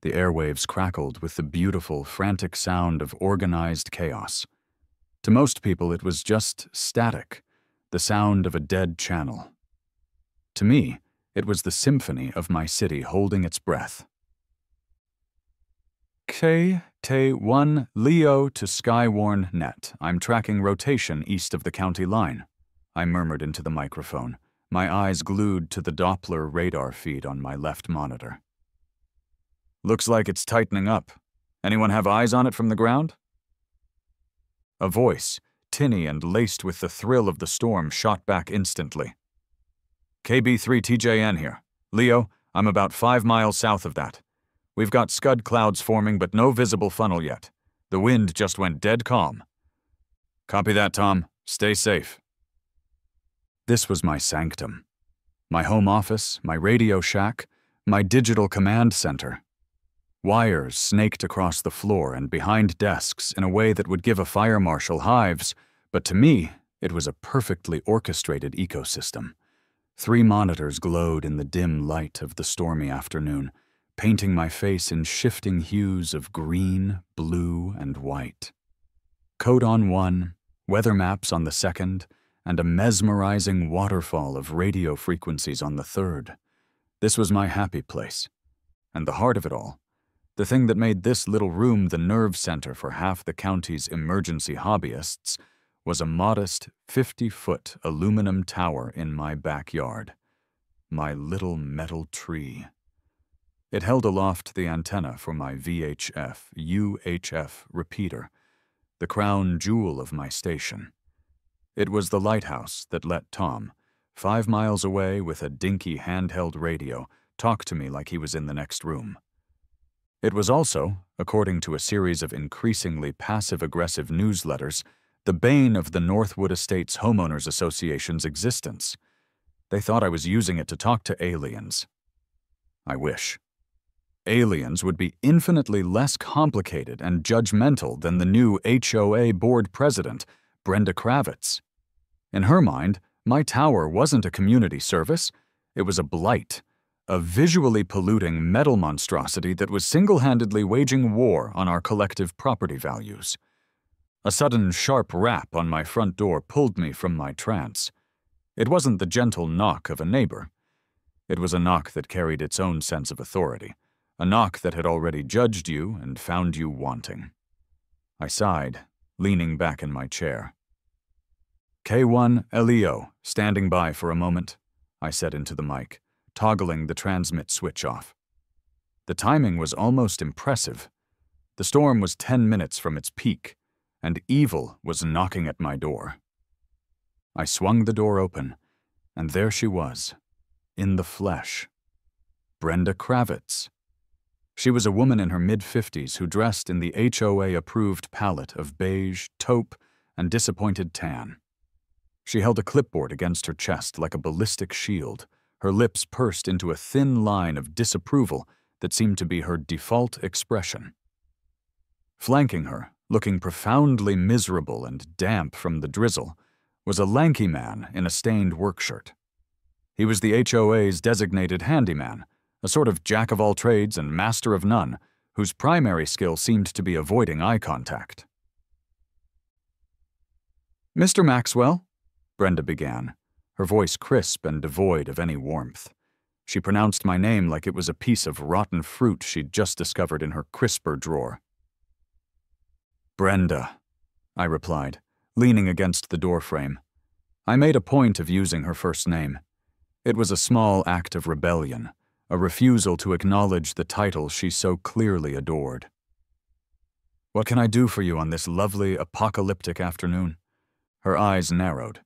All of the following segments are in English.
The airwaves crackled with the beautiful, frantic sound of organized chaos. To most people, it was just static, the sound of a dead channel. To me, it was the symphony of my city holding its breath. KT1 Leo to Skywarn Net. I'm tracking rotation east of the county line, I murmured into the microphone, my eyes glued to the Doppler radar feed on my left monitor. Looks like it's tightening up. Anyone have eyes on it from the ground? A voice, tinny and laced with the thrill of the storm, shot back instantly. KB3TJN here. Leo, I'm about 5 miles south of that. We've got scud clouds forming, but no visible funnel yet. The wind just went dead calm. Copy that, Tom. Stay safe. This was my sanctum. My home office, my radio shack, my digital command center. Wires snaked across the floor and behind desks in a way that would give a fire marshal hives, but to me, it was a perfectly orchestrated ecosystem. 3 monitors glowed in the dim light of the stormy afternoon, painting my face in shifting hues of green, blue, and white. Code on one, weather maps on the second, and a mesmerizing waterfall of radio frequencies on the third. This was my happy place. And the heart of it all, the thing that made this little room the nerve center for half the county's emergency hobbyists, was a modest 50-foot aluminum tower in my backyard. My little metal tree. It held aloft the antenna for my VHF, UHF repeater, the crown jewel of my station. It was the lighthouse that let Tom, 5 miles away with a dinky handheld radio, talk to me like he was in the next room. It was also, according to a series of increasingly passive-aggressive newsletters, the bane of the Northwood Estates Homeowners Association's existence. They thought I was using it to talk to aliens. I wish. Aliens would be infinitely less complicated and judgmental than the new HOA board president, Brenda Kravitz. In her mind, my tower wasn't a community service. It was a blight, a visually polluting metal monstrosity that was single-handedly waging war on our collective property values. A sudden sharp rap on my front door pulled me from my trance. It wasn't the gentle knock of a neighbor. It was a knock that carried its own sense of authority, a knock that had already judged you and found you wanting. I sighed, leaning back in my chair. K1 Leo, standing by for a moment, I said into the mic, toggling the transmit switch off. The timing was almost impressive. The storm was 10 minutes from its peak, and evil was knocking at my door. I swung the door open, and there she was, in the flesh. Brenda Kravitz. She was a woman in her mid-50s who dressed in the HOA-approved palette of beige, taupe, and disappointed tan. She held a clipboard against her chest like a ballistic shield, her lips pursed into a thin line of disapproval that seemed to be her default expression. Flanking her, looking profoundly miserable and damp from the drizzle, was a lanky man in a stained work shirt. He was the HOA's designated handyman, a sort of jack-of-all-trades and master of none, whose primary skill seemed to be avoiding eye contact. "Mr. Maxwell," Brenda began, her voice crisp and devoid of any warmth. She pronounced my name like it was a piece of rotten fruit she'd just discovered in her crisper drawer. "Brenda," I replied, leaning against the doorframe. I made a point of using her first name. It was a small act of rebellion, a refusal to acknowledge the title she so clearly adored. "What can I do for you on this lovely, apocalyptic afternoon?" Her eyes narrowed.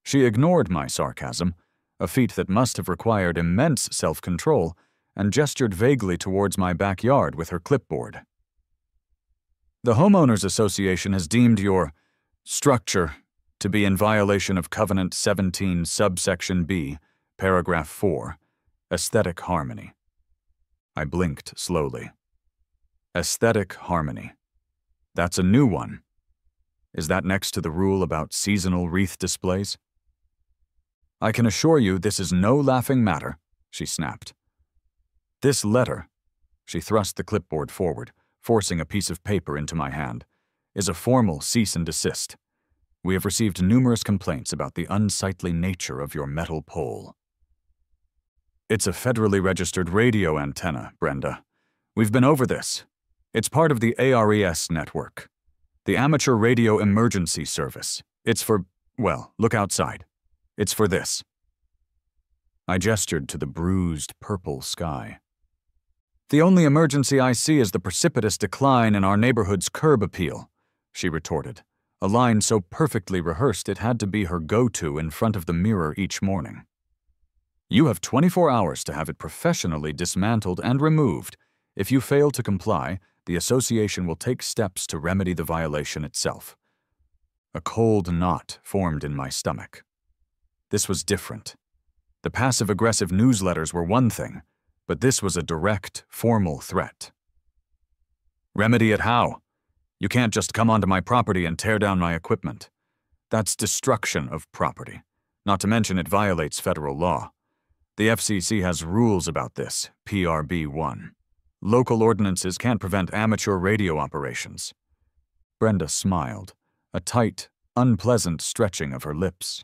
She ignored my sarcasm, a feat that must have required immense self-control, and gestured vaguely towards my backyard with her clipboard. "The Homeowners Association has deemed your structure to be in violation of Covenant 17 subsection B, paragraph 4, aesthetic harmony." I blinked slowly. Aesthetic harmony. That's a new one. Is that next to the rule about seasonal wreath displays? "I can assure you this is no laughing matter," she snapped. "This letter," She thrust the clipboard forward, forcing a piece of paper into my hand. "Is a formal cease and desist. We have received numerous complaints about the unsightly nature of your metal pole." "It's a federally registered radio antenna, Brenda. We've been over this. It's part of the ARES network. The Amateur Radio Emergency Service. It's for, well, look outside. It's for this." I gestured to the bruised purple sky. "The only emergency I see is the precipitous decline in our neighborhood's curb appeal," she retorted, a line so perfectly rehearsed it had to be her go-to in front of the mirror each morning. "You have 24 hours to have it professionally dismantled and removed. If you fail to comply, the association will take steps to remedy the violation itself." A cold knot formed in my stomach. This was different. The passive-aggressive newsletters were one thing, but this was a direct, formal threat. "Remedy it how? You can't just come onto my property and tear down my equipment. That's destruction of property, not to mention it violates federal law. The FCC has rules about this, PRB 1. Local ordinances can't prevent amateur radio operations." Brenda smiled, a tight, unpleasant stretching of her lips.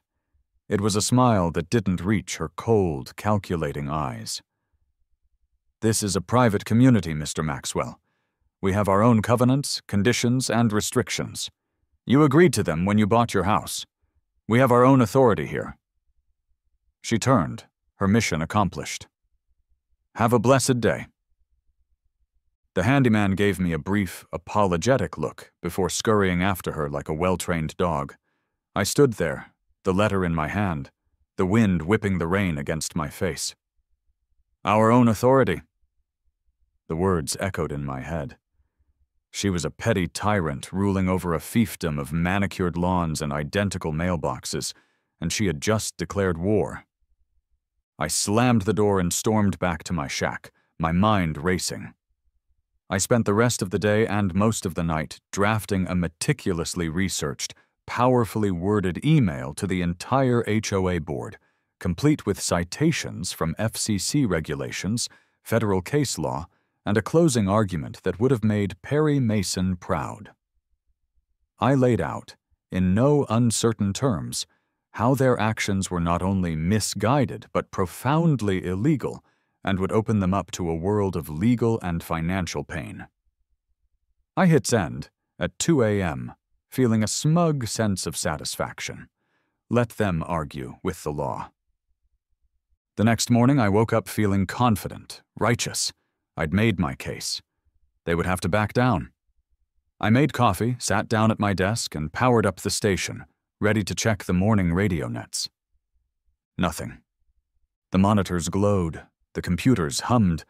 It was a smile that didn't reach her cold, calculating eyes. "This is a private community, Mr. Maxwell. We have our own covenants, conditions, and restrictions. You agreed to them when you bought your house. We have our own authority here." She turned, her mission accomplished. "Have a blessed day." The handyman gave me a brief, apologetic look before scurrying after her like a well-trained dog. I stood there, the letter in my hand, the wind whipping the rain against my face. "Our own authority." The words echoed in my head. She was a petty tyrant ruling over a fiefdom of manicured lawns and identical mailboxes, and she had just declared war. I slammed the door and stormed back to my shack, my mind racing. I spent the rest of the day and most of the night drafting a meticulously researched, powerfully worded email to the entire HOA board, complete with citations from FCC regulations, federal case law, and a closing argument that would have made Perry Mason proud. I laid out, in no uncertain terms, how their actions were not only misguided but profoundly illegal, and would open them up to a world of legal and financial pain. I hit send at 2 a.m., feeling a smug sense of satisfaction. Let them argue with the law. The next morning I woke up feeling confident, righteous. I'd made my case. They would have to back down. I made coffee, sat down at my desk, and powered up the station, ready to check the morning radio nets. Nothing. The monitors glowed. The computers hummed,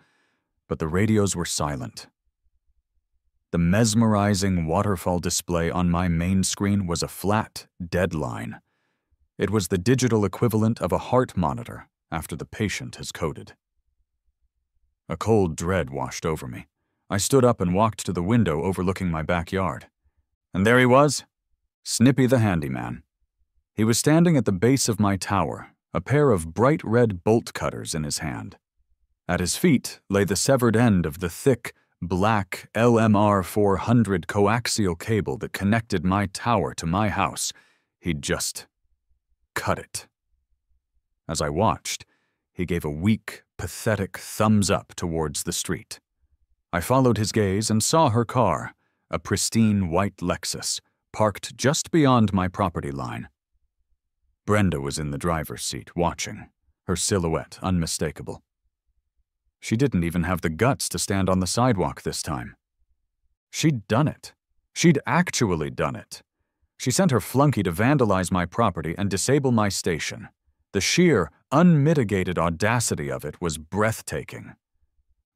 but the radios were silent. The mesmerizing waterfall display on my main screen was a flat, dead line. It was the digital equivalent of a heart monitor after the patient has coded. A cold dread washed over me. I stood up and walked to the window overlooking my backyard. And there he was, Snippy the handyman. He was standing at the base of my tower, a pair of bright red bolt cutters in his hand. At his feet lay the severed end of the thick, black LMR 400 coaxial cable that connected my tower to my house. He'd just cut it. As I watched, he gave a weak, pathetic thumbs up towards the street. I followed his gaze and saw her car, a pristine white Lexus, parked just beyond my property line. Brenda was in the driver's seat, watching, her silhouette unmistakable. She didn't even have the guts to stand on the sidewalk this time. She'd done it. She'd actually done it. She sent her flunky to vandalize my property and disable my station. The sheer, unmitigated audacity of it was breathtaking.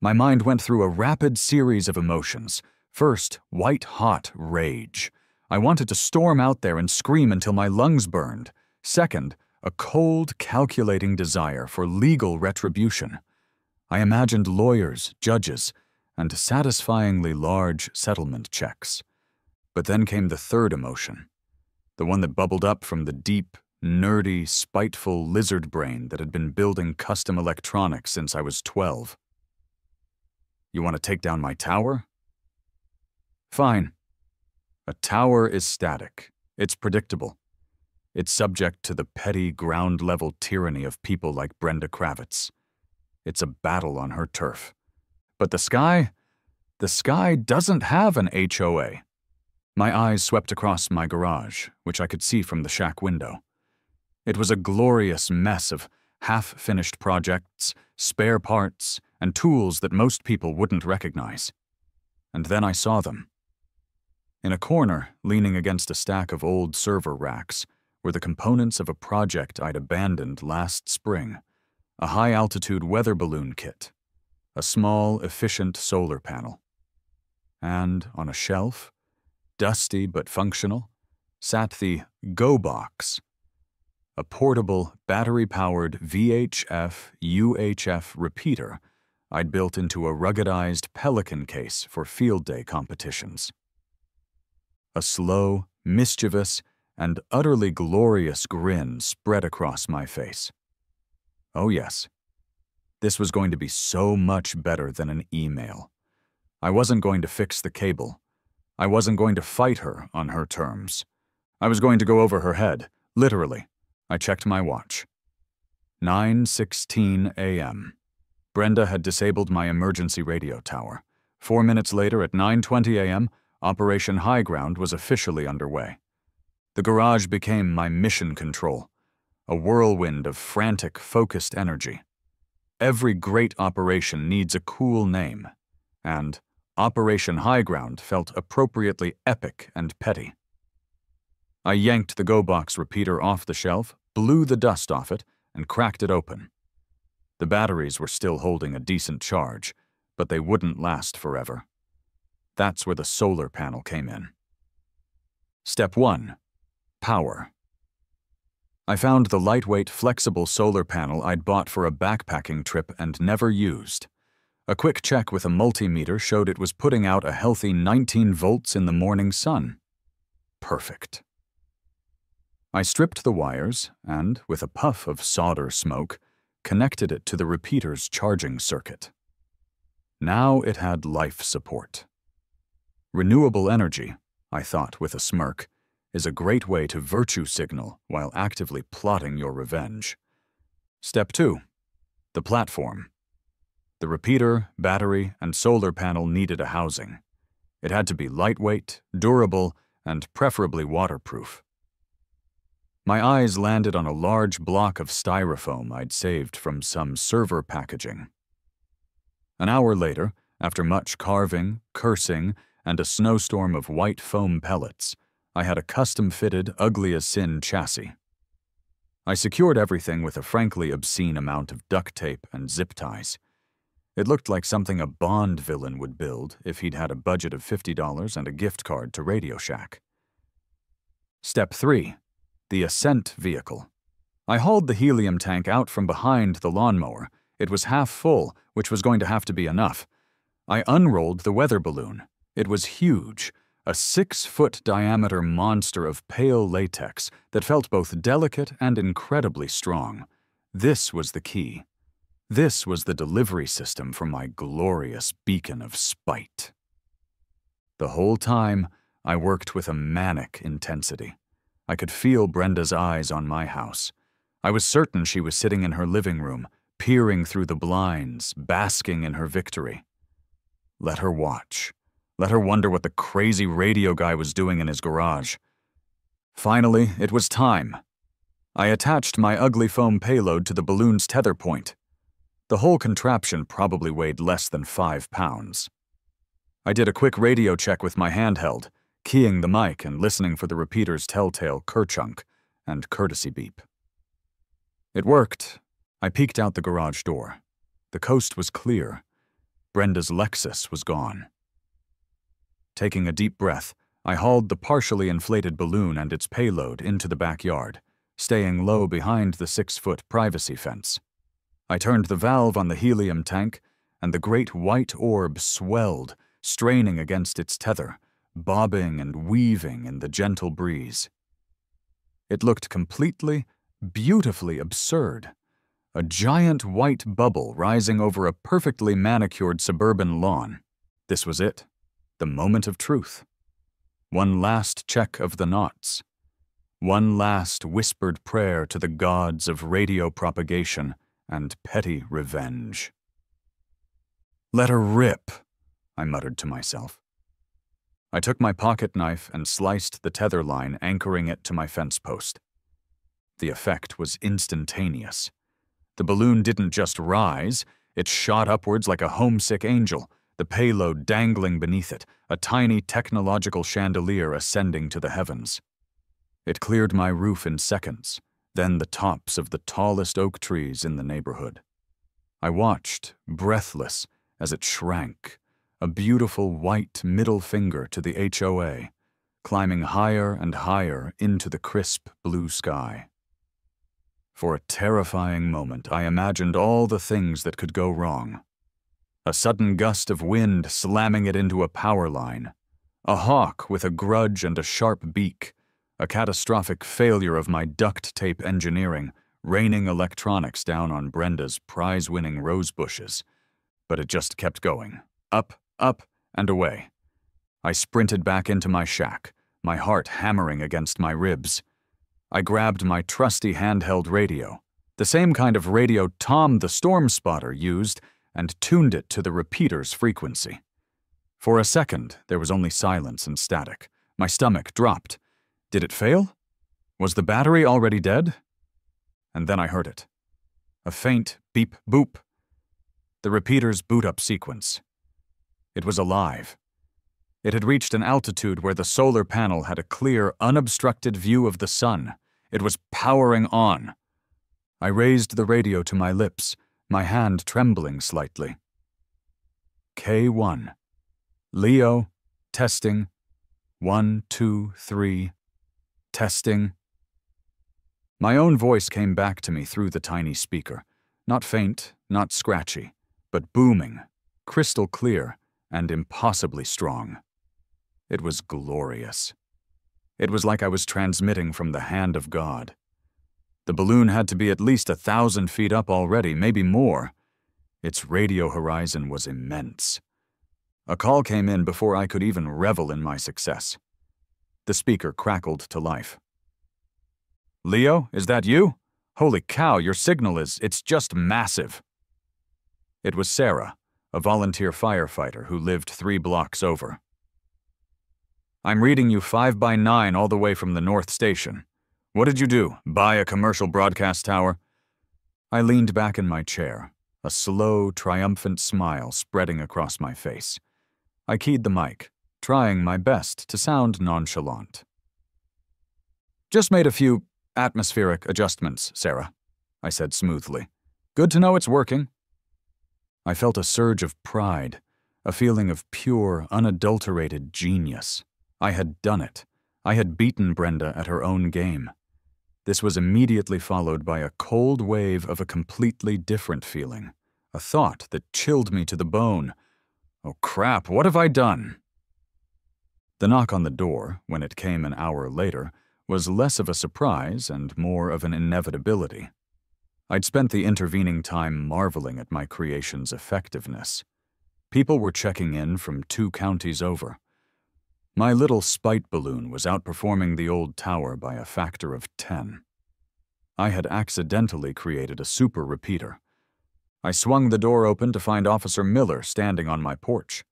My mind went through a rapid series of emotions. First, white-hot rage. I wanted to storm out there and scream until my lungs burned. Second, a cold, calculating desire for legal retribution. I imagined lawyers, judges, and satisfyingly large settlement checks. But then came the third emotion, the one that bubbled up from the deep, nerdy, spiteful lizard brain that had been building custom electronics since I was 12. You want to take down my tower? Fine. A tower is static. It's predictable. It's subject to the petty ground-level tyranny of people like Brenda Kravitz. It's a battle on her turf. But the sky doesn't have an HOA. My eyes swept across my garage, which I could see from the shack window. It was a glorious mess of half-finished projects, spare parts, and tools that most people wouldn't recognize. And then I saw them. In a corner, leaning against a stack of old server racks, were the components of a project I'd abandoned last spring: a high-altitude weather balloon kit, a small, efficient solar panel. And on a shelf, dusty but functional, sat the Go Box, a portable, battery-powered VHF-UHF repeater I'd built into a ruggedized Pelican case for field day competitions. A slow, mischievous, and utterly glorious grin spread across my face. Oh yes, this was going to be so much better than an email. I wasn't going to fix the cable. I wasn't going to fight her on her terms. I was going to go over her head, literally. I checked my watch. 9:16 a.m. Brenda had disabled my emergency radio tower. 4 minutes later, at 9:20 a.m., Operation High Ground was officially underway. The garage became my mission control, a whirlwind of frantic, focused energy. Every great operation needs a cool name, and Operation High Ground felt appropriately epic and petty. I yanked the Go Box repeater off the shelf, blew the dust off it, and cracked it open. The batteries were still holding a decent charge, but they wouldn't last forever. That's where the solar panel came in. Step 1. Power. I found the lightweight, flexible solar panel I'd bought for a backpacking trip and never used. A quick check with a multimeter showed it was putting out a healthy 19 volts in the morning sun. Perfect. I stripped the wires and, with a puff of solder smoke, connected it to the repeater's charging circuit. Now it had life support. Renewable energy, I thought with a smirk, is a great way to virtue signal while actively plotting your revenge. Step 2. The platform. The repeater, battery, and solar panel needed a housing. It had to be lightweight, durable, and preferably waterproof. My eyes landed on a large block of styrofoam I'd saved from some server packaging. An hour later, after much carving, cursing, and a snowstorm of white foam pellets, I had a custom-fitted, ugly-as-sin chassis. I secured everything with a frankly obscene amount of duct tape and zip ties. It looked like something a Bond villain would build if he'd had a budget of $50 and a gift card to Radio Shack. Step 3. The ascent vehicle. I hauled the helium tank out from behind the lawnmower. It was half full, which was going to have to be enough. I unrolled the weather balloon. It was huge, a 6-foot diameter monster of pale latex that felt both delicate and incredibly strong. This was the key. This was the delivery system for my glorious beacon of spite. The whole time, I worked with a manic intensity. I could feel Brenda's eyes on my house. I was certain she was sitting in her living room, peering through the blinds, basking in her victory. Let her watch. Let her wonder what the crazy radio guy was doing in his garage. Finally, it was time. I attached my ugly foam payload to the balloon's tether point. The whole contraption probably weighed less than 5 pounds. I did a quick radio check with my handheld, keying the mic and listening for the repeater's telltale kerchunk and courtesy beep. It worked. I peeked out the garage door. The coast was clear. Brenda's Lexus was gone. Taking a deep breath, I hauled the partially inflated balloon and its payload into the backyard, staying low behind the 6-foot privacy fence. I turned the valve on the helium tank, and the great white orb swelled, straining against its tether, bobbing and weaving in the gentle breeze. It looked completely, beautifully absurd, A giant white bubble rising over a perfectly manicured suburban lawn. This was it. The moment of truth. One last check of the knots. One last whispered prayer to the gods of radio propagation and petty revenge. "Let her rip," I muttered to myself. I took my pocket knife and sliced the tether line anchoring it to my fence post. The effect was instantaneous. The balloon didn't just rise, it shot upwards like a homesick angel, the payload dangling beneath it, a tiny technological chandelier ascending to the heavens. It cleared my roof in seconds, then the tops of the tallest oak trees in the neighborhood. I watched, breathless, as it shrank, a beautiful white middle finger to the HOA, climbing higher and higher into the crisp blue sky. For a terrifying moment, I imagined all the things that could go wrong. A sudden gust of wind slamming it into a power line, a hawk with a grudge and a sharp beak, a catastrophic failure of my duct tape engineering, raining electronics down on Brenda's prize-winning rose bushes. But it just kept going. Up, up, and away. I sprinted back into my shack, my heart hammering against my ribs. I grabbed my trusty handheld radio, the same kind of radio Tom the storm spotter used, and tuned it to the repeater's frequency. For a second, there was only silence and static. My stomach dropped. Did it fail? Was the battery already dead? And then I heard it. A faint beep-boop. The repeater's boot-up sequence. It was alive. It had reached an altitude where the solar panel had a clear, unobstructed view of the sun. It was powering on. I raised the radio to my lips, my hand trembling slightly. K1. Leo. Testing. 1, 2, 3. Testing. My own voice came back to me through the tiny speaker. Not faint, not scratchy, but booming, crystal clear, and impossibly strong. It was glorious. It was like I was transmitting from the hand of God. The balloon had to be at least 1,000 feet up already, maybe more. Its radio horizon was immense. A call came in before I could even revel in my success. The speaker crackled to life. "Leo, is that you? Holy cow, your signal it's just massive." It was Sarah, a volunteer firefighter who lived 3 blocks over. "I'm reading you 5x9 all the way from the North Station. What did you do, buy a commercial broadcast tower?" I leaned back in my chair, a slow, triumphant smile spreading across my face. I keyed the mic, trying my best to sound nonchalant. "Just made a few atmospheric adjustments, Sarah," I said smoothly. "Good to know it's working." I felt a surge of pride, a feeling of pure, unadulterated genius. I had done it. I had beaten Brenda at her own game. This was immediately followed by a cold wave of a completely different feeling, a thought that chilled me to the bone. Oh crap, what have I done? The knock on the door, when it came an hour later, was less of a surprise and more of an inevitability. I'd spent the intervening time marveling at my creation's effectiveness. People were checking in from 2 counties over. My little spite balloon was outperforming the old tower by a factor of 10. I had accidentally created a super repeater. I swung the door open to find Officer Miller standing on my porch.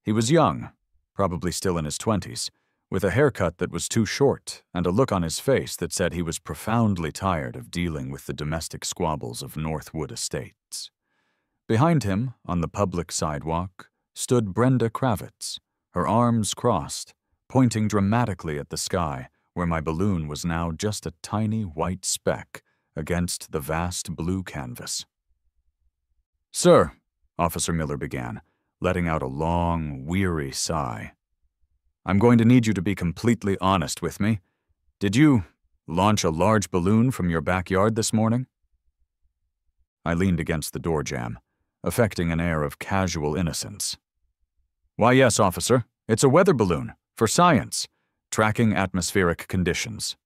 He was young, probably still in his 20s, with a haircut that was too short and a look on his face that said he was profoundly tired of dealing with the domestic squabbles of Northwood Estates. Behind him, on the public sidewalk, stood Brenda Kravitz, her arms crossed, pointing dramatically at the sky, where my balloon was now just a tiny white speck against the vast blue canvas. "Sir," Officer Miller began, letting out a long, weary sigh, "I'm going to need you to be completely honest with me. Did you launch a large balloon from your backyard this morning?" I leaned against the door jamb, affecting an air of casual innocence. "Why, yes, officer. It's a weather balloon, for science, tracking atmospheric conditions."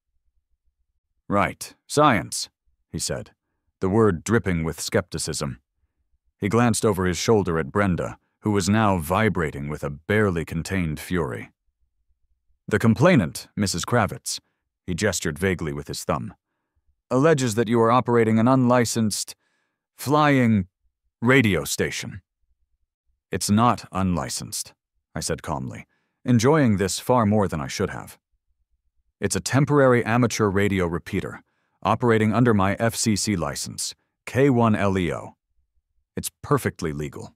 "Right, science," he said, the word dripping with skepticism. He glanced over his shoulder at Brenda, who was now vibrating with a barely contained fury. "The complainant, Mrs. Kravitz," he gestured vaguely with his thumb, "alleges that you are operating an unlicensed, flying radio station." "It's not unlicensed," I said calmly, enjoying this far more than I should have. "It's a temporary amateur radio repeater, operating under my FCC license, K1LEO. It's perfectly legal.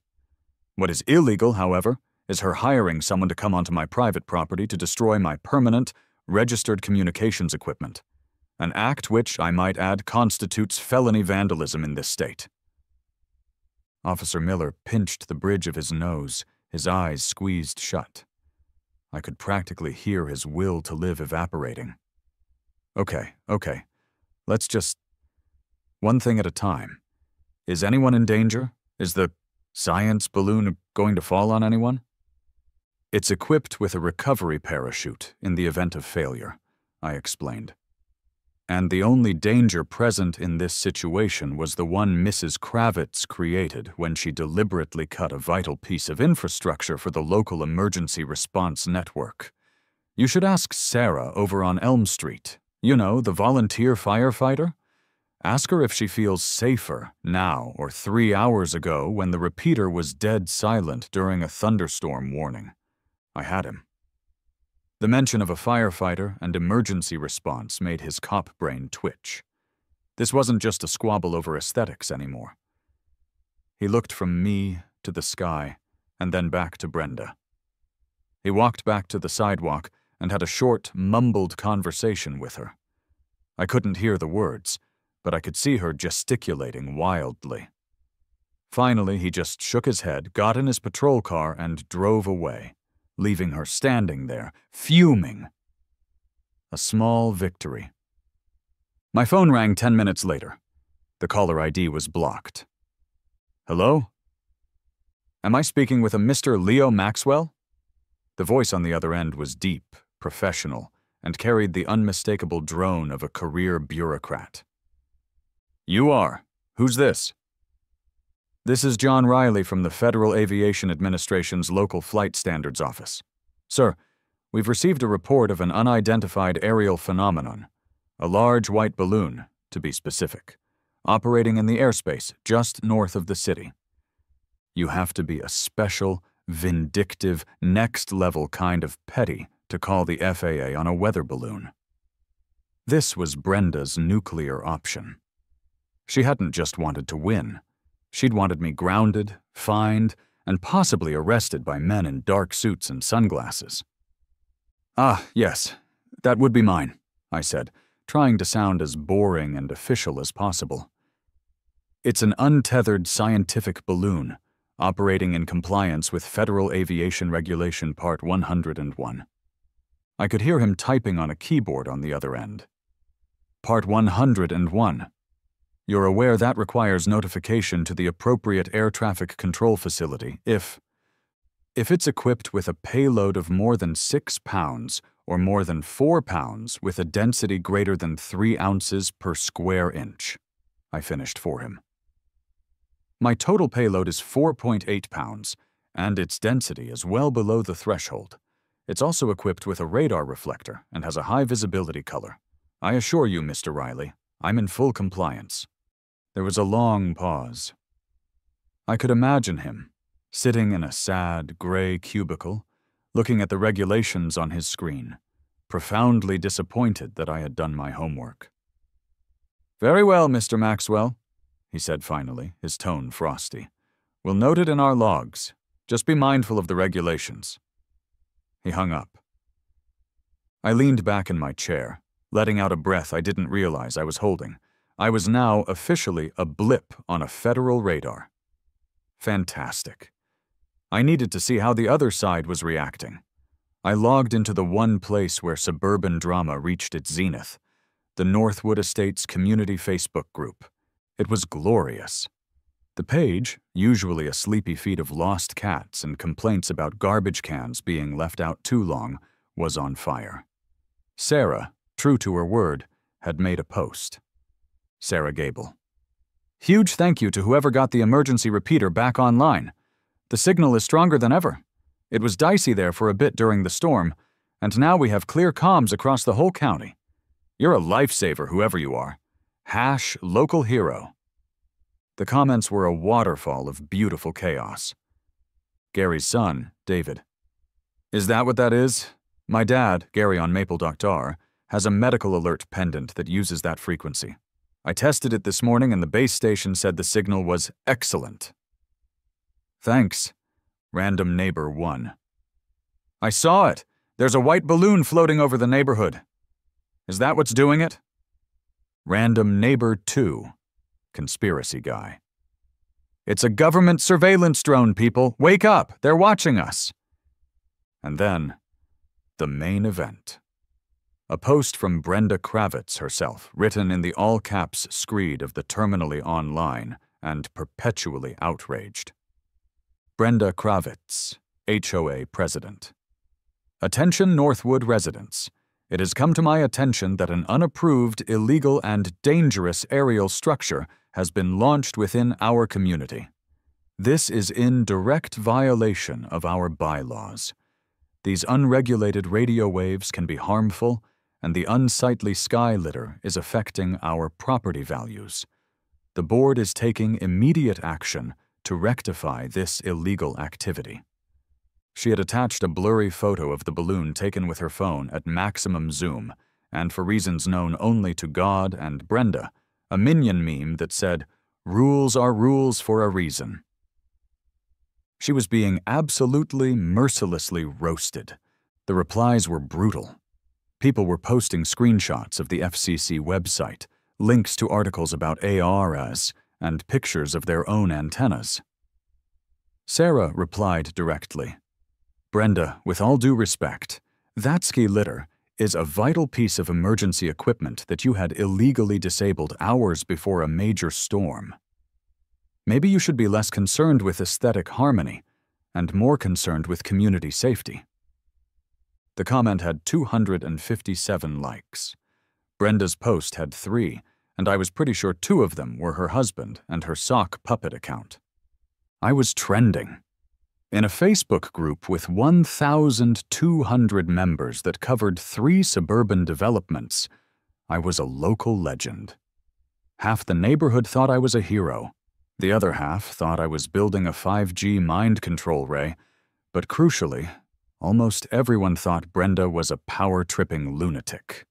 What is illegal, however, is her hiring someone to come onto my private property to destroy my permanent, registered communications equipment, an act which, I might add, constitutes felony vandalism in this state." Officer Miller pinched the bridge of his nose, his eyes squeezed shut. I could practically hear his will to live evaporating. Okay. Let's just... one thing at a time. Is anyone in danger? Is the science balloon going to fall on anyone? It's equipped with a recovery parachute in the event of failure, I explained. And the only danger present in this situation was the one Mrs. Kravitz created when she deliberately cut a vital piece of infrastructure for the local emergency response network. You should ask Sarah over on Elm Street. You know, the volunteer firefighter? Ask her if she feels safer now or 3 hours ago when the repeater was dead silent during a thunderstorm warning. I had him. The mention of a firefighter and emergency response made his cop brain twitch. This wasn't just a squabble over aesthetics anymore. He looked from me to the sky and then back to Brenda. He walked back to the sidewalk and had a short, mumbled conversation with her. I couldn't hear the words, but I could see her gesticulating wildly. Finally, he just shook his head, got in his patrol car, and drove away, leaving her standing there, fuming. A small victory. My phone rang 10 minutes later. The caller ID was blocked. "Hello? Am I speaking with a Mr. Leo Maxwell?" The voice on the other end was deep, professional, and carried the unmistakable drone of a career bureaucrat. "You are. Who's this?" "This is John Riley from the Federal Aviation Administration's Local Flight Standards Office. Sir, we've received a report of an unidentified aerial phenomenon, a large white balloon, to be specific, operating in the airspace just north of the city. You have to be a special, vindictive, next-level kind of petty to call the FAA on a weather balloon." This was Brenda's nuclear option. She hadn't just wanted to win. She'd wanted me grounded, fined, and possibly arrested by men in dark suits and sunglasses. "Ah, yes, that would be mine," I said, trying to sound as boring and official as possible. "It's an untethered scientific balloon, operating in compliance with Federal Aviation Regulation Part 101. I could hear him typing on a keyboard on the other end. "Part 101. You're aware that requires notification to the appropriate air traffic control facility if it's equipped with a payload of more than 6 pounds or more than 4 pounds with a density greater than 3 ounces per square inch," I finished for him. "My total payload is 4.8 pounds, and its density is well below the threshold. It's also equipped with a radar reflector and has a high visibility color. I assure you, Mr. Riley, I'm in full compliance." There was a long pause. I could imagine him, sitting in a sad, gray cubicle, looking at the regulations on his screen, profoundly disappointed that I had done my homework. "Very well, Mr. Maxwell," he said finally, his tone frosty. "We'll note it in our logs. Just be mindful of the regulations." He hung up. I leaned back in my chair, letting out a breath I didn't realize I was holding. I was now officially a blip on a federal radar. Fantastic. I needed to see how the other side was reacting. I logged into the one place where suburban drama reached its zenith, the Northwood Estates Community Facebook group. It was glorious. The page, usually a sleepy feed of lost cats and complaints about garbage cans being left out too long, was on fire. Sarah, true to her word, had made a post. Sarah Gable. Huge thank you to whoever got the emergency repeater back online. The signal is stronger than ever. It was dicey there for a bit during the storm, and now we have clear comms across the whole county. You're a lifesaver, whoever you are. #local hero. The comments were a waterfall of beautiful chaos. Gary's son, David. Is that what that is? My dad, Gary on Maple Doctor, has a medical alert pendant that uses that frequency. I tested it this morning and the base station said the signal was excellent. Thanks. Random Neighbor 1. I saw it. There's a white balloon floating over the neighborhood. Is that what's doing it? Random Neighbor 2. Conspiracy guy. It's a government surveillance drone, people. Wake up. They're watching us. And then, the main event. A post from Brenda Kravitz herself, written in the all-caps screed of the terminally online and perpetually outraged. Brenda Kravitz, HOA President. Attention Northwood residents. It has come to my attention that an unapproved, illegal, and dangerous aerial structure has been launched within our community. This is in direct violation of our bylaws. These unregulated radio waves can be harmful, and the unsightly sky litter is affecting our property values. The board is taking immediate action to rectify this illegal activity. She had attached a blurry photo of the balloon taken with her phone at maximum zoom, and for reasons known only to God and Brenda, a minion meme that said, "Rules are rules for a reason." She was being absolutely mercilessly roasted. The replies were brutal. People were posting screenshots of the FCC website, links to articles about ARs, and pictures of their own antennas. Sarah replied directly, "Brenda, with all due respect, that ski litter is a vital piece of emergency equipment that you had illegally disabled hours before a major storm. Maybe you should be less concerned with aesthetic harmony and more concerned with community safety." The comment had 257 likes. Brenda's post had 3, and I was pretty sure 2 of them were her husband and her sock puppet account. I was trending. In a Facebook group with 1,200 members that covered 3 suburban developments, I was a local legend. Half the neighborhood thought I was a hero. The other half thought I was building a 5G mind control ray, but crucially, almost everyone thought Brenda was a power-tripping lunatic.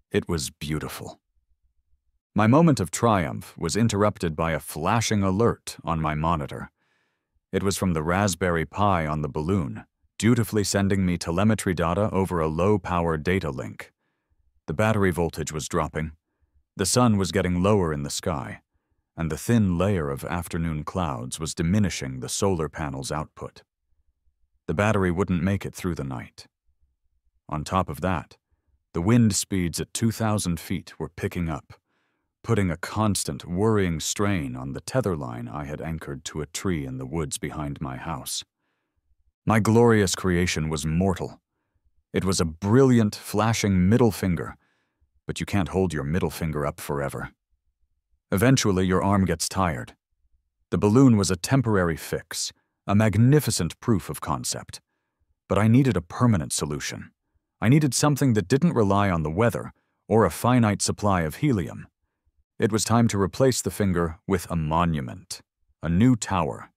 It was beautiful. My moment of triumph was interrupted by a flashing alert on my monitor. It was from the Raspberry Pi on the balloon, dutifully sending me telemetry data over a low-power data link. The battery voltage was dropping, the sun was getting lower in the sky, and the thin layer of afternoon clouds was diminishing the solar panel's output. The battery wouldn't make it through the night. On top of that, the wind speeds at 2,000 feet were picking up, putting a constant, worrying strain on the tether line I had anchored to a tree in the woods behind my house. My glorious creation was mortal. It was a brilliant, flashing middle finger, but you can't hold your middle finger up forever. Eventually, your arm gets tired. The balloon was a temporary fix, a magnificent proof of concept. But I needed a permanent solution. I needed something that didn't rely on the weather or a finite supply of helium. It was time to replace the finger with a monument, a new tower,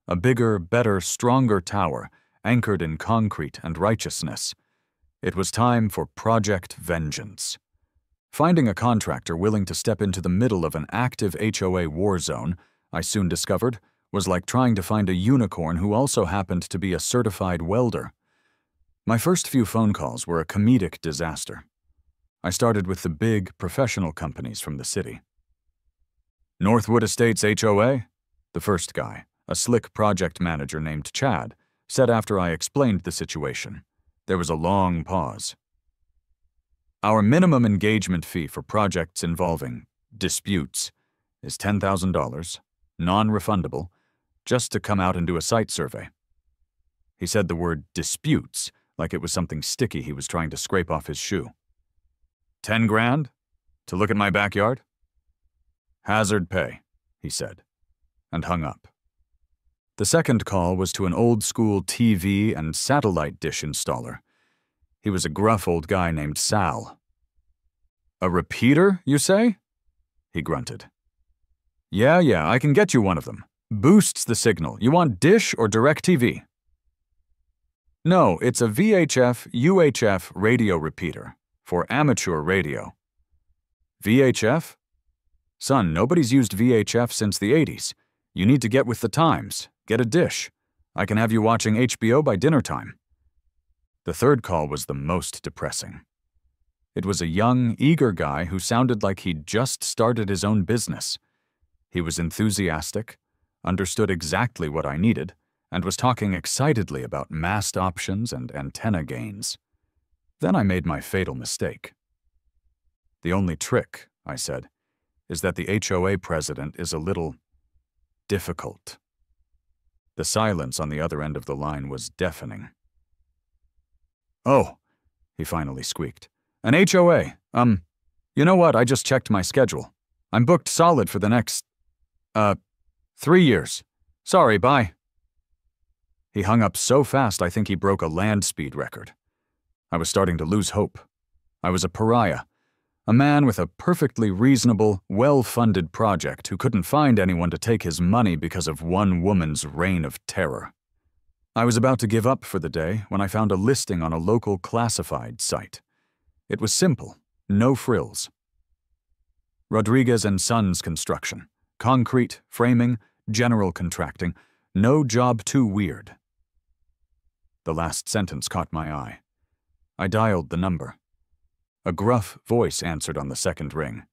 a bigger, better, stronger tower anchored in concrete and righteousness. It was time for Project Vengeance. Finding a contractor willing to step into the middle of an active HOA war zone, I soon discovered, was like trying to find a unicorn who also happened to be a certified welder. My first few phone calls were a comedic disaster. I started with the big, professional companies from the city. "Northwood Estates HOA?" The first guy, a slick project manager named Chad, said after I explained the situation. There was a long pause. "Our minimum engagement fee for projects involving disputes is $10,000, non-refundable, just to come out and do a site survey." He said the word disputes like it was something sticky he was trying to scrape off his shoe. "10 grand? To look at my backyard?" "Hazard pay. he said, and hung up. The second call was to an old-school TV and satellite dish installer. He was a gruff old guy named Sal. "A repeater, you say?" he grunted. Yeah, I can get you one of them. Boosts the signal. You want dish or DirecTV?" "No, it's a VHF, UHF radio repeater for amateur radio." "VHF? Son, nobody's used VHF since the 80s. You need to get with the times. Get a dish. I can have you watching HBO by dinner time." The third call was the most depressing. It was a young, eager guy who sounded like he'd just started his own business. He was enthusiastic, understood exactly what I needed, and was talking excitedly about mast options and antenna gains. Then I made my fatal mistake. "The only trick," I said, "is that the HOA president is a little difficult." The silence on the other end of the line was deafening. "Oh," he finally squeaked. "An HOA. You know what? I just checked my schedule. I'm booked solid for the next, 3 years. Sorry, bye." He hung up so fast I think he broke a land speed record. I was starting to lose hope. I was a pariah, a man with a perfectly reasonable, well-funded project who couldn't find anyone to take his money because of one woman's reign of terror. I was about to give up for the day when I found a listing on a local classified site. It was simple, no frills. Rodriguez and Sons Construction. Concrete, framing, general contracting. No job too weird. The last sentence caught my eye. I dialed the number. A gruff voice answered on the second ring.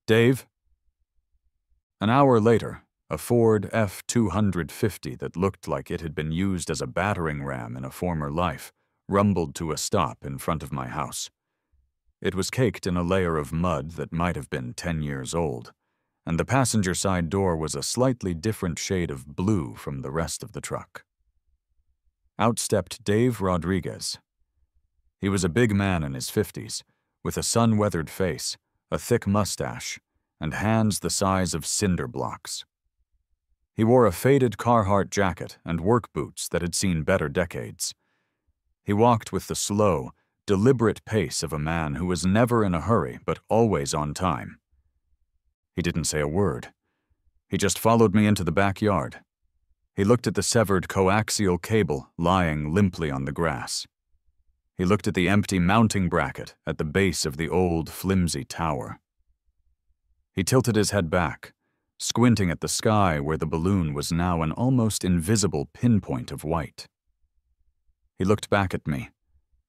"Dave?" An hour later, a Ford F-250 that looked like it had been used as a battering ram in a former life rumbled to a stop in front of my house. It was caked in a layer of mud that might have been 10 years old, and the passenger side door was a slightly different shade of blue from the rest of the truck. Out stepped Dave Rodriguez. He was a big man in his 50s, with a sun-weathered face, a thick mustache, and hands the size of cinder blocks. He wore a faded Carhartt jacket and work boots that had seen better decades. He walked with the slow, deliberate pace of a man who was never in a hurry but always on time. He didn't say a word. He just followed me into the backyard. He looked at the severed coaxial cable lying limply on the grass. He looked at the empty mounting bracket at the base of the old, flimsy tower. He tilted his head back, squinting at the sky where the balloon was now an almost invisible pinpoint of white. He looked back at me,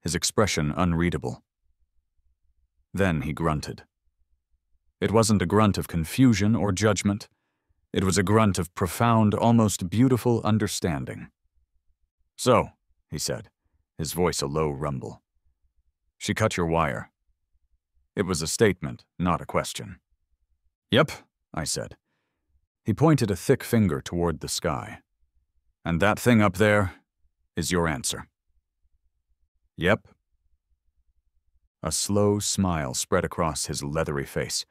his expression unreadable. Then he grunted. It wasn't a grunt of confusion or judgment. It was a grunt of profound, almost beautiful understanding. "So," he said, his voice a low rumble. "She cut your wire." It was a statement, not a question. "Yep," I said. He pointed a thick finger toward the sky. "And that thing up there is your answer." "Yep." A slow smile spread across his leathery face,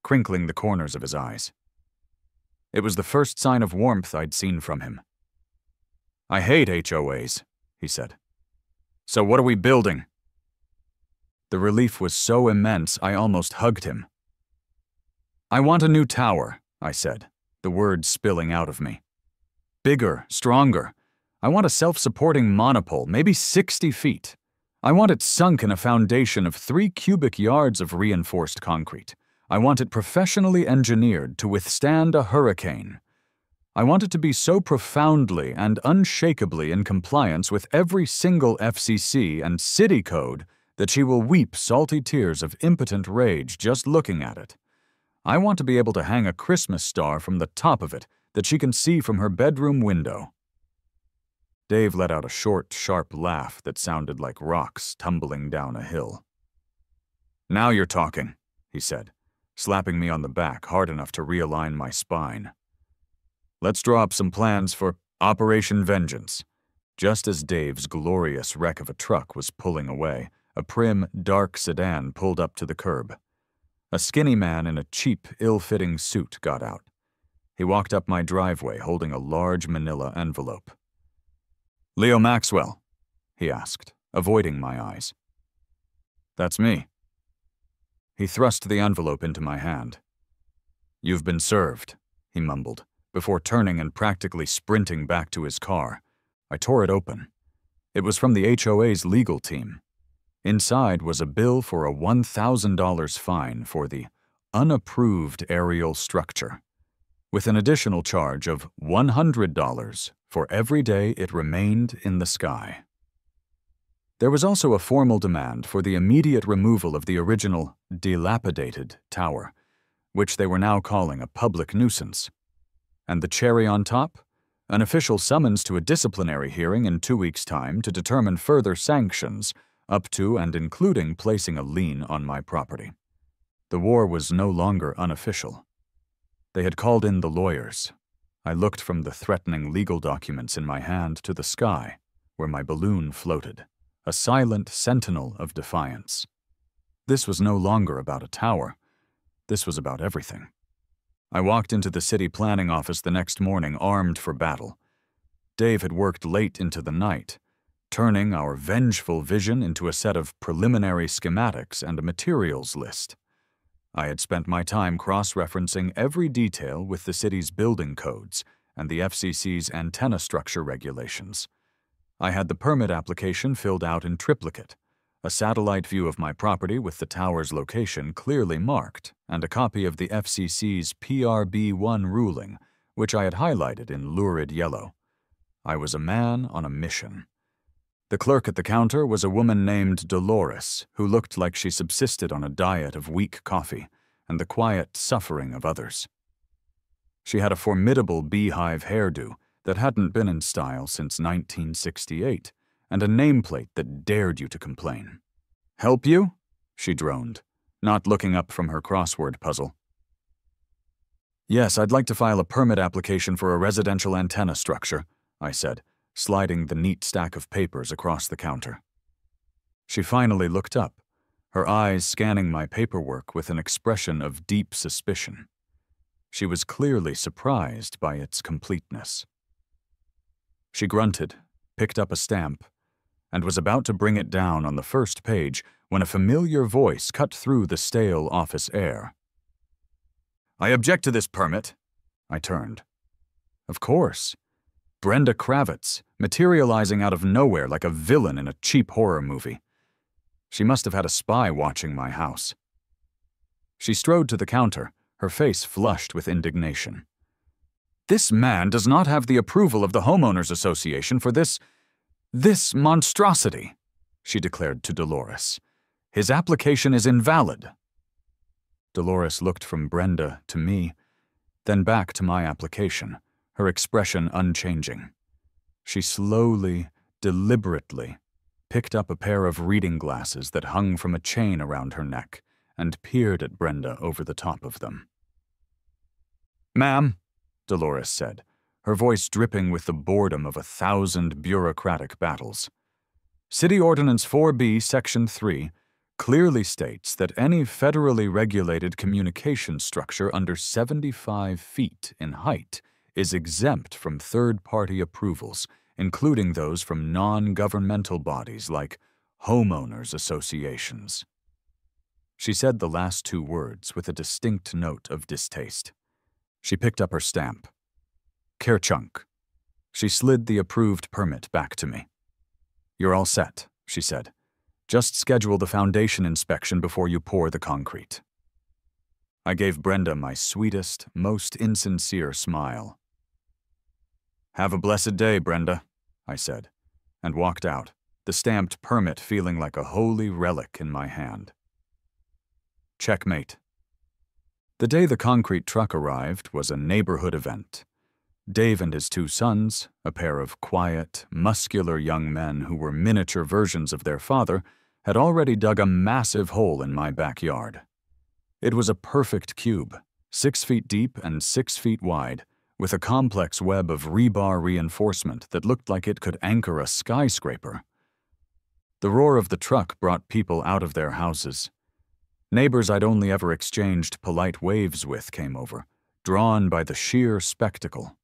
crinkling the corners of his eyes. It was the first sign of warmth I'd seen from him. "I hate HOAs," he said. "So what are we building?" The relief was so immense I almost hugged him. "I want a new tower," I said, the words spilling out of me. "Bigger, stronger. I want a self-supporting monopole, maybe 60 feet. I want it sunk in a foundation of 3 cubic yards of reinforced concrete. I want it professionally engineered to withstand a hurricane. I want it to be so profoundly and unshakably in compliance with every single FCC and city code that she will weep salty tears of impotent rage just looking at it. I want to be able to hang a Christmas star from the top of it that she can see from her bedroom window." Dave let out a short, sharp laugh that sounded like rocks tumbling down a hill. "Now you're talking," he said, slapping me on the back hard enough to realign my spine. "Let's draw up some plans for Operation Vengeance." Just as Dave's glorious wreck of a truck was pulling away, a prim, dark sedan pulled up to the curb. A skinny man in a cheap, ill-fitting suit got out. He walked up my driveway holding a large manila envelope. "Leo Maxwell?" he asked, avoiding my eyes. "That's me." He thrust the envelope into my hand. "You've been served," he mumbled, before turning and practically sprinting back to his car. I tore it open. It was from the HOA's legal team. Inside was a bill for a $1,000 fine for the unapproved aerial structure, with an additional charge of $100 for every day it remained in the sky. There was also a formal demand for the immediate removal of the original dilapidated tower, which they were now calling a public nuisance. And the cherry on top? An official summons to a disciplinary hearing in 2 weeks' time to determine further sanctions, up to and including placing a lien on my property. The war was no longer unofficial. They had called in the lawyers. I looked from the threatening legal documents in my hand to the sky, where my balloon floated, a silent sentinel of defiance. This was no longer about a tower. This was about everything. I walked into the city planning office the next morning armed for battle. Dave had worked late into the night, turning our vengeful vision into a set of preliminary schematics and a materials list. I had spent my time cross-referencing every detail with the city's building codes and the FCC's antenna structure regulations. I had the permit application filled out in triplicate, a satellite view of my property with the tower's location clearly marked, and a copy of the FCC's PRB1 ruling, which I had highlighted in lurid yellow. I was a man on a mission. The clerk at the counter was a woman named Dolores, who looked like she subsisted on a diet of weak coffee and the quiet suffering of others. She had a formidable beehive hairdo that hadn't been in style since 1968, and a nameplate that dared you to complain. "Help you?" she droned, not looking up from her crossword puzzle. "Yes, I'd like to file a permit application for a residential antenna structure," I said, sliding the neat stack of papers across the counter. She finally looked up, her eyes scanning my paperwork with an expression of deep suspicion. She was clearly surprised by its completeness. She grunted, picked up a stamp, and was about to bring it down on the first page when a familiar voice cut through the stale office air. "I object to this permit." I turned. Of course. Brenda Kravitz, materializing out of nowhere like a villain in a cheap horror movie. She must have had a spy watching my house. She strode to the counter, her face flushed with indignation. "This man does not have the approval of the Homeowners Association for this monstrosity," she declared to Dolores. "His application is invalid." Dolores looked from Brenda to me, then back to my application, her expression unchanging. She slowly, deliberately, picked up a pair of reading glasses that hung from a chain around her neck and peered at Brenda over the top of them. "Ma'am," Dolores said, her voice dripping with the boredom of 1,000 bureaucratic battles. "City Ordinance 4B, Section 3, clearly states that any federally regulated communication structure under 75 feet in height is exempt from third-party approvals, including those from non-governmental bodies like homeowners associations." She said the last 2 words with a distinct note of distaste. She picked up her stamp. "Kerchunk." She slid the approved permit back to me. "You're all set," she said. "Just schedule the foundation inspection before you pour the concrete." I gave Brenda my sweetest, most insincere smile. "Have a blessed day, Brenda," I said, and walked out, the stamped permit feeling like a holy relic in my hand. Checkmate. The day the concrete truck arrived was a neighborhood event. Dave and his 2 sons, a pair of quiet, muscular young men who were miniature versions of their father, had already dug a massive hole in my backyard. It was a perfect cube, 6 feet deep and 6 feet wide, with a complex web of rebar reinforcement that looked like it could anchor a skyscraper. The roar of the truck brought people out of their houses. Neighbors I'd only ever exchanged polite waves with came over, drawn by the sheer spectacle.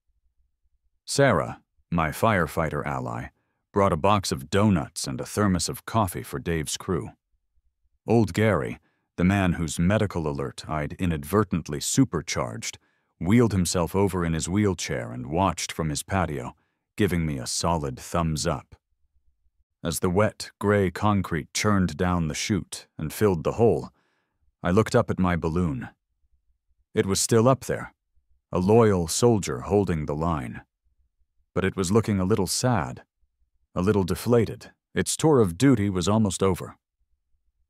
Sarah, my firefighter ally, brought a box of donuts and a thermos of coffee for Dave's crew. Old Gary, the man whose medical alert I'd inadvertently supercharged, wheeled himself over in his wheelchair and watched from his patio, giving me a solid thumbs up. As the wet, gray concrete churned down the chute and filled the hole, I looked up at my balloon. It was still up there, a loyal soldier holding the line. But it was looking a little sad, a little deflated. Its tour of duty was almost over.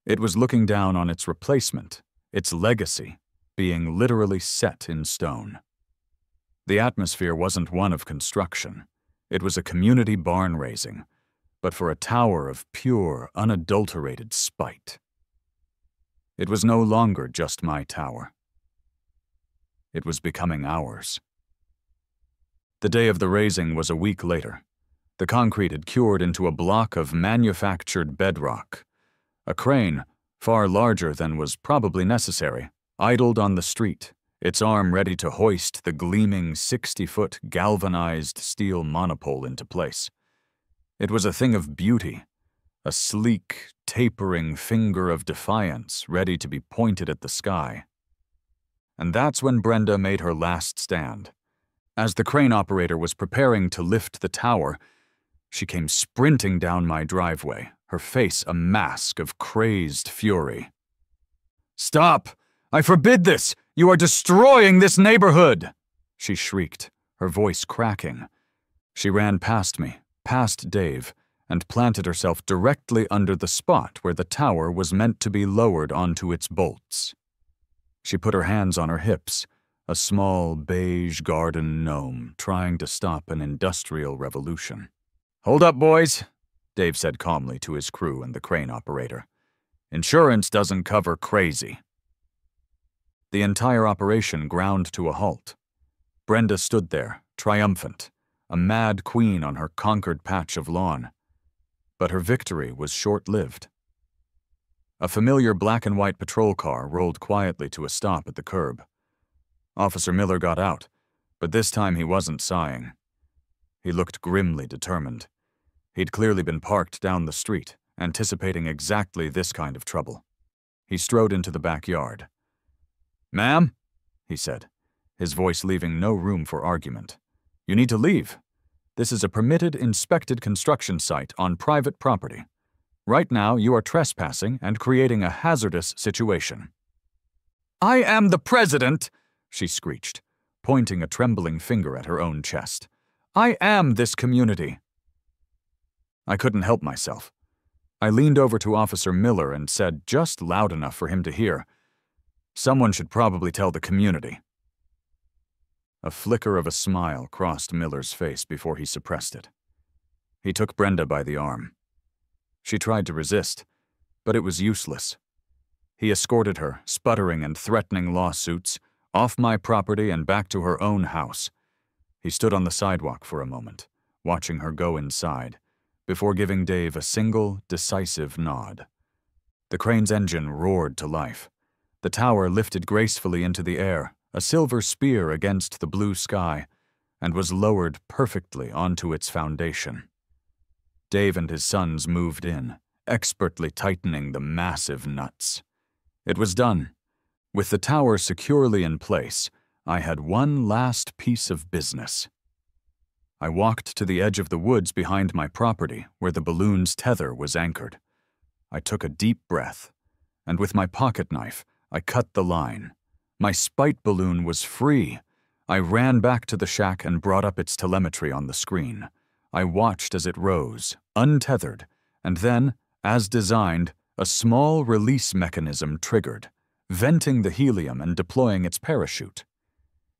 It was looking down on its replacement, its legacy, being literally set in stone. The atmosphere wasn't one of construction. It was a community barn raising, but for a tower of pure, unadulterated spite. It was no longer just my tower. It was becoming ours. The day of the raising was a week later. The concrete had cured into a block of manufactured bedrock. A crane, far larger than was probably necessary, idled on the street, its arm ready to hoist the gleaming 60-foot galvanized steel monopole into place. It was a thing of beauty, a sleek, tapering finger of defiance ready to be pointed at the sky. And that's when Brenda made her last stand. As the crane operator was preparing to lift the tower, she came sprinting down my driveway, her face a mask of crazed fury. "Stop! I forbid this! You are destroying this neighborhood!" she shrieked, her voice cracking. She ran past me, past Dave, and planted herself directly under the spot where the tower was meant to be lowered onto its bolts. She put her hands on her hips, a small beige garden gnome trying to stop an industrial revolution. "Hold up, boys," Dave said calmly to his crew and the crane operator. "Insurance doesn't cover crazy." The entire operation ground to a halt. Brenda stood there, triumphant, a mad queen on her conquered patch of lawn. But her victory was short-lived. A familiar black-and-white patrol car rolled quietly to a stop at the curb. Officer Miller got out, but this time he wasn't sighing. He looked grimly determined. He'd clearly been parked down the street, anticipating exactly this kind of trouble. He strode into the backyard. "Ma'am," he said, his voice leaving no room for argument, "you need to leave. This is a permitted, inspected construction site on private property. Right now, you are trespassing and creating a hazardous situation." "I am the president," she screeched, pointing a trembling finger at her own chest. "I am this community." I couldn't help myself. I leaned over to Officer Miller and said, just loud enough for him to hear, "Someone should probably tell the community." A flicker of a smile crossed Miller's face before he suppressed it. He took Brenda by the arm. She tried to resist, but it was useless. He escorted her, sputtering and threatening lawsuits, off my property and back to her own house. He stood on the sidewalk for a moment, watching her go inside, before giving Dave a single, decisive nod. The crane's engine roared to life. The tower lifted gracefully into the air, a silver spear against the blue sky, and was lowered perfectly onto its foundation. Dave and his sons moved in, expertly tightening the massive nuts. It was done. With the tower securely in place, I had one last piece of business. I walked to the edge of the woods behind my property, where the balloon's tether was anchored. I took a deep breath, and with my pocket knife, I cut the line. My spite balloon was free. I ran back to the shack and brought up its telemetry on the screen. I watched as it rose, untethered, and then, as designed, a small release mechanism triggered, venting the helium and deploying its parachute.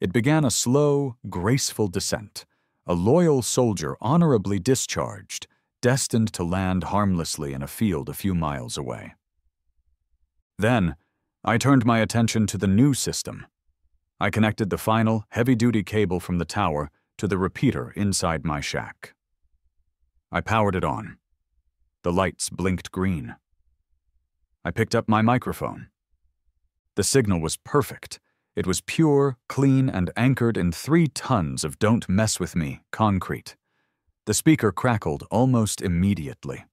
It began a slow, graceful descent, a loyal soldier honorably discharged, destined to land harmlessly in a field a few miles away. Then, I turned my attention to the new system. I connected the final, heavy-duty cable from the tower to the repeater inside my shack. I powered it on. The lights blinked green. I picked up my microphone. The signal was perfect. It was pure, clean, and anchored in 3 tons of "Don't Mess With Me" concrete. The speaker crackled almost immediately.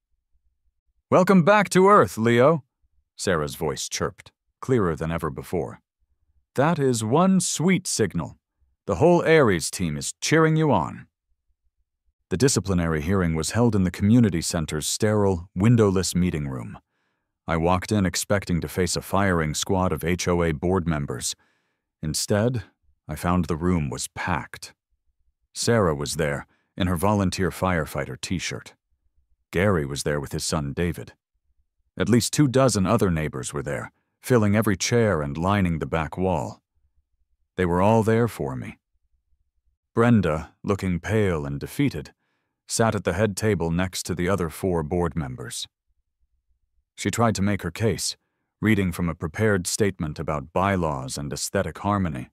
"Welcome back to Earth, Leo," Sarah's voice chirped, clearer than ever before. "That is one sweet signal. The whole Ares team is cheering you on." The disciplinary hearing was held in the community center's sterile, windowless meeting room. I walked in expecting to face a firing squad of HOA board members. Instead, I found the room was packed. Sarah was there, in her volunteer firefighter t-shirt. Gary was there with his son David. At least 24 other neighbors were there, filling every chair and lining the back wall. They were all there for me. Brenda, looking pale and defeated, sat at the head table next to the other 4 board members. She tried to make her case, reading from a prepared statement about bylaws and aesthetic harmony,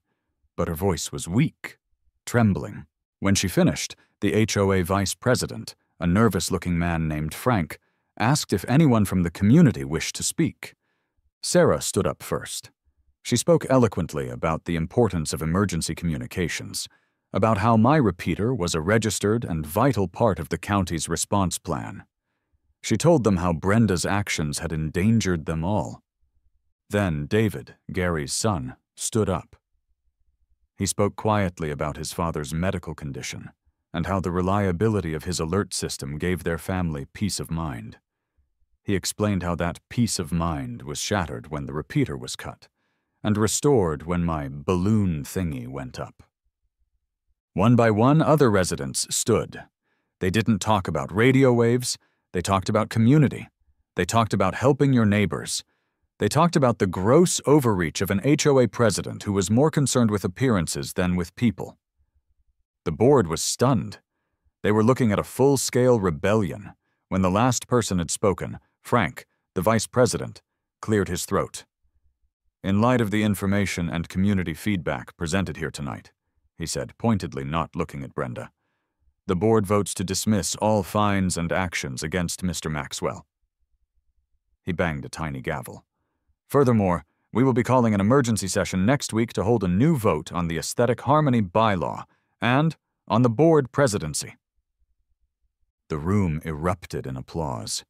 but her voice was weak, trembling. When she finished, the HOA vice president, a nervous-looking man named Frank, asked if anyone from the community wished to speak. Sarah stood up first. She spoke eloquently about the importance of emergency communications, about how my repeater was a registered and vital part of the county's response plan. She told them how Brenda's actions had endangered them all. Then David, Gary's son, stood up. He spoke quietly about his father's medical condition and how the reliability of his alert system gave their family peace of mind. He explained how that peace of mind was shattered when the repeater was cut and restored when my balloon thingy went up. One by one, other residents stood. They didn't talk about radio waves. They talked about community. They talked about helping your neighbors. They talked about the gross overreach of an HOA president who was more concerned with appearances than with people. The board was stunned. They were looking at a full-scale rebellion when the last person had spoken. Frank, the vice president, cleared his throat. "In light of the information and community feedback presented here tonight," he said, pointedly not looking at Brenda, "the board votes to dismiss all fines and actions against Mr. Maxwell." He banged a tiny gavel. "Furthermore, we will be calling an emergency session next week to hold a new vote on the Aesthetic Harmony bylaw and on the board presidency." The room erupted in applause.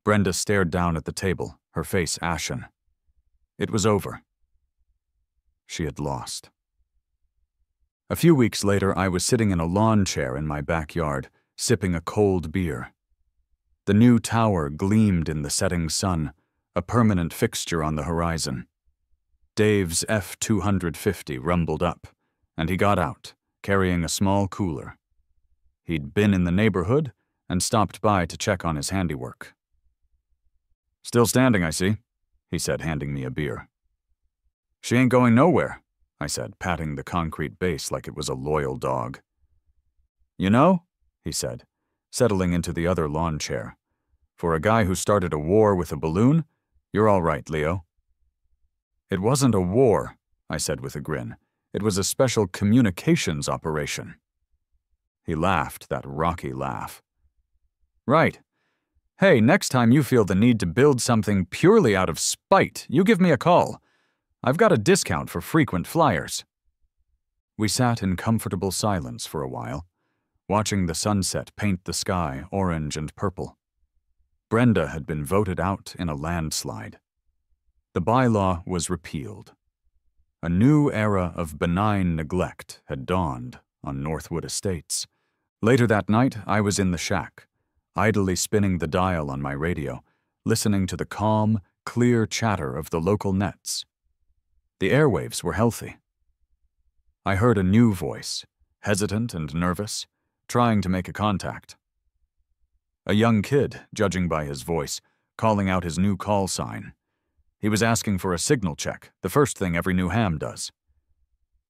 Brenda stared down at the table, her face ashen. It was over. She had lost. A few weeks later, I was sitting in a lawn chair in my backyard, sipping a cold beer. The new tower gleamed in the setting sun, a permanent fixture on the horizon. Dave's F-250 rumbled up, and he got out, carrying a small cooler. He'd been in the neighborhood and stopped by to check on his handiwork. "Still standing, I see," he said, handing me a beer. "She ain't going nowhere," I said, patting the concrete base like it was a loyal dog. "You know," he said, settling into the other lawn chair, "for a guy who started a war with a balloon, you're all right, Leo." "It wasn't a war," I said with a grin. "It was a special communications operation." He laughed, that rocky laugh. "Right. Hey, next time you feel the need to build something purely out of spite, you give me a call. I've got a discount for frequent flyers." We sat in comfortable silence for a while, watching the sunset paint the sky orange and purple. Brenda had been voted out in a landslide. The bylaw was repealed. A new era of benign neglect had dawned on Northwood Estates. Later that night, I was in the shack, idly spinning the dial on my radio, listening to the calm, clear chatter of the local nets. The airwaves were healthy. I heard a new voice, hesitant and nervous, trying to make a contact. A young kid, judging by his voice, calling out his new call sign. He was asking for a signal check, the first thing every new ham does.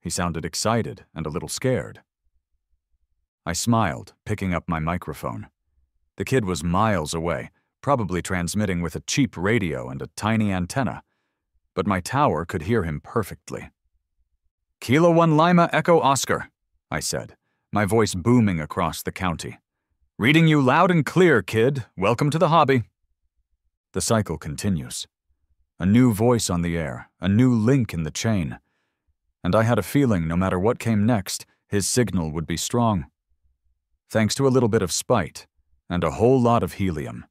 He sounded excited and a little scared. I smiled, picking up my microphone. The kid was miles away, probably transmitting with a cheap radio and a tiny antenna, but my tower could hear him perfectly. "Kilo 1 Lima Echo Oscar," I said, my voice booming across the county. "Reading you loud and clear, kid. Welcome to the hobby." The cycle continues. A new voice on the air, a new link in the chain. and I had a feeling no matter what came next, his signal would be strong. Thanks to a little bit of spite and a whole lot of helium.